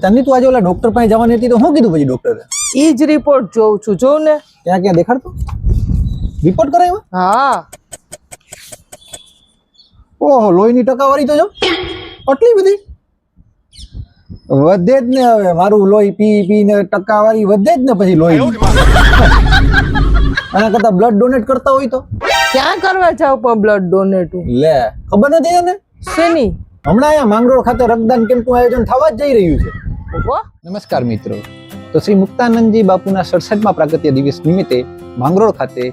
તને તું આજે ઓલા ડોક્ટર પાસે જવાની હતી તો શું કીધું પછી ડોક્ટરે? ઈ જ રિપોર્ટ જોઉં છું, જો ને. ક્યાં ક્યાં દેખાડતો? રિપોર્ટ કરાવ્યો? હા, ઓહો, લોહીની ટકાવારી તો જો આટલી બધી વધે જ ને. હવે મારું લોહી પી ને ટકાવારી વધે જ ને પછી લોહી. આના કરતા બ્લડ ડોનેટ કરતા હોય તો ક્યાં કરવા જાવ પણ બ્લડ ડોનેટ? લે, ખબર નથી તને? શેની? હમણાં અહીંયા માંગરોળ ખાતે રક્તદાન કેમ્પનું આયોજન થવા જ જઈ રહ્યું છે. ઓહો, નમસ્કાર મિત્રો. તો શ્રી મુક્તાનંદજી બાપુના 67મા પ્રાગટ્ય દિવસ નિમિત્તે માંગરોળ ખાતે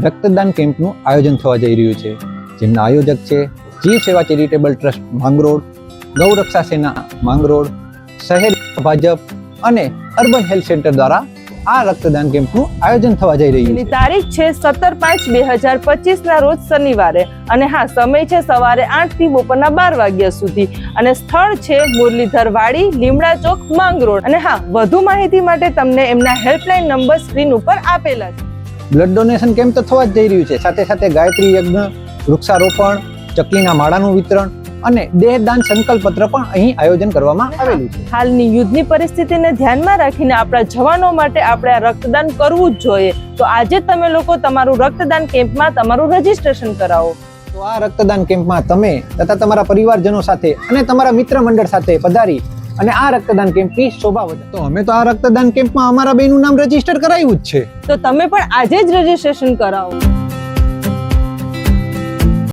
રક્તદાન કેમ્પનું આયોજન થવા જઈ રહ્યું છે, જેમના આયોજક છે જીવ સેવા ચેરિટેબલ ટ્રસ્ટ માંગરોળ, ગૌરક્ષા સેના માંગરોળ, શહેર ભાજપ અને અર્બન હેલ્થ સેન્ટર દ્વારા આ રક્તદાન કેમ્પનું આયોજન થવા જઈ રહ્યું એની છે. તારીખ છે 17/5/2025 ના રોજ શનિવારે, અને હા, સમય છે સવારે 8 થી બપોરના 12 વાગ્યા સુધી, અને સ્થળ છે મુરલીધર વાડી, લીમડા ચોક, માંગરોળ. અને હા, વધુ માહિતી માટે તમને એમના હેલ્પલાઇન નંબર સ્ક્રીન ઉપર આપેલા છે. બ્લડ ડોનેશન કેમ્પ તો થવા જ જઈ રહ્યું છે, સાથે સાથે ગાયત્રી યજ્ઞ, વૃક્ષારોપણ, ચકલીના માળાનું વિતરણ અને દેહદાન સંકલ્પ પત્ર પણ અહીં આયોજન કરવામાં આવેલું છે. હાલની યુદ્ધની પરિસ્થિતિને ધ્યાનમાં રાખીને આપણા જવાનો માટે આપણે આ રક્તદાન કરવું જ જોઈએ. તો આજે તમે લોકો તમારું રક્તદાન કેમ્પમાં તમારું રજીસ્ટ્રેશન કરાવો. તો આ રક્તદાન કેમ્પમાં તમે તથા તમારા પરિવારજનો સાથે અને તમારા મિત્ર મંડળ સાથે પધારી અને આ રક્તદાન કેમ્પની શોભા વધારો. તો અમે તો આ રક્તદાન કેમ્પમાં અમારા બેનું નામ રજીસ્ટર કરાવ્યું જ છે. તો તમે પણ આજે જ રજીસ્ટ્રેશન કરાવો.